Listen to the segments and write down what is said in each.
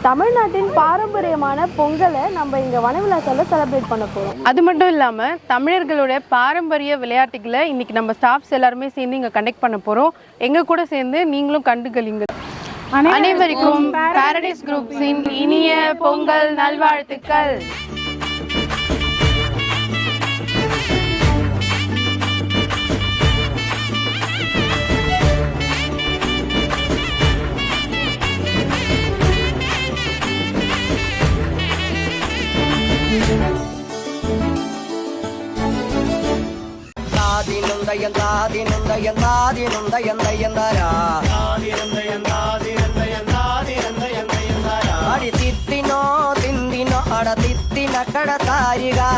தமிழ்நாட்டின் பாரம்பரியமான பொங்கலை நம்ம இங்கே வனவிலாசால செலிப்ரேட் பண்ண போகிறோம். அது மட்டும் இல்லாமல் தமிழர்களுடைய பாரம்பரிய விளையாட்டுகளை இன்னைக்கு நம்ம ஸ்டாஃப்ஸ் எல்லாருமே சேர்ந்து இங்கே கண்டக்ட் பண்ண போகிறோம். எங்கள் கூட சேர்ந்து நீங்களும் கண்டுகளிங்க. அனைவருக்கும் பாரடைஸ் குரூப்ஸின் இனிய பொங்கல் நல்வாழ்த்துக்கள். అడి తిత్తినో తిందినో అడ తిత్తినక్కడ తారిగా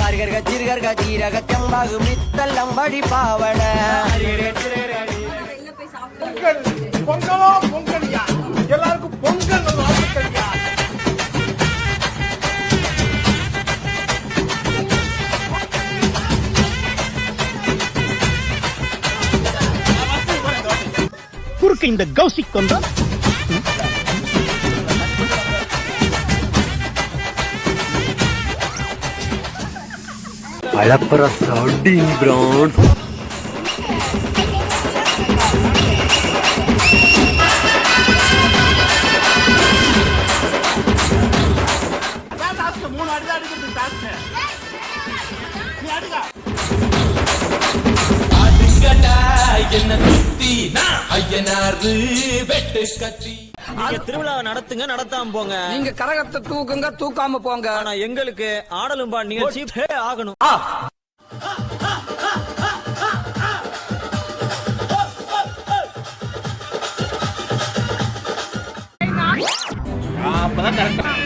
అరిగరగ చిరుగరగ చీరగ చెంబాగు మిత్తల్లం బడి పావడ பொங்கலோ பொங்கலியா எல்லாருக்கும் பொங்கல் வாழ்த்துக்கள்யா. குறுக்கு இந்த கௌசிக் கொண்டா அழப்பற சவுண்டிங் பிரவுன் திருவிழாவை நடத்துங்க, நடத்தாம போங்க. நீங்க கரகத்தை தூக்குங்க, தூக்காம போங்க. ஆனா எங்களுக்கு ஆடலும் பாட நிகழ்ச்சி ஆகணும்.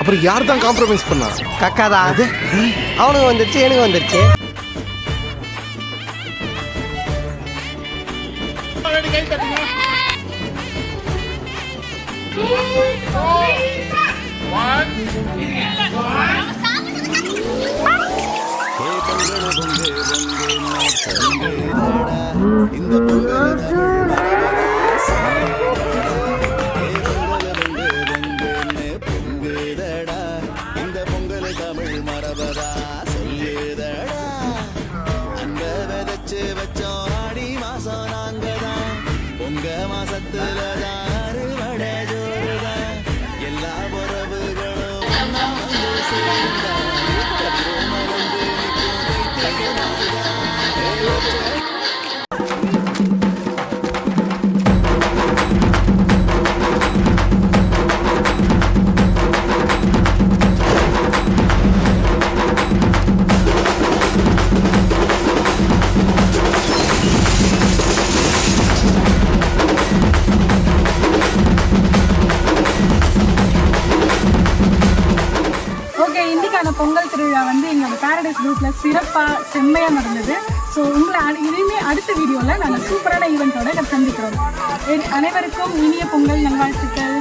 அப்புறம் யார் தான் காம்ப்ரமைஸ் பண்ணா? கக்காதா அவனுக்கு வந்துருச்சு, எனக்கு வந்துருச்சு. இந்த பொங்கல் தமிழ் மரபதா சொல்லுதடா. அந்த விதைச்சு வச்சோம் ஆடி மாசம் நாங்கதான், பொங்க மாசத்துல அறுவடை ஜோறுதான். எல்லா உறவுகளும் பொங்கல் திருவிழா வந்து எங்களோட பாரடைஸ் குரூப்ல சிறப்பாக செம்மையாக நடந்தது. ஸோ உங்களை இனிமே அடுத்த வீடியோவில் நாங்கள் சூப்பரான ஈவெண்ட்டோட சந்திக்கிறோம். அனைவருக்கும் இனிய பொங்கல் நல்வாழ்த்துக்கள்.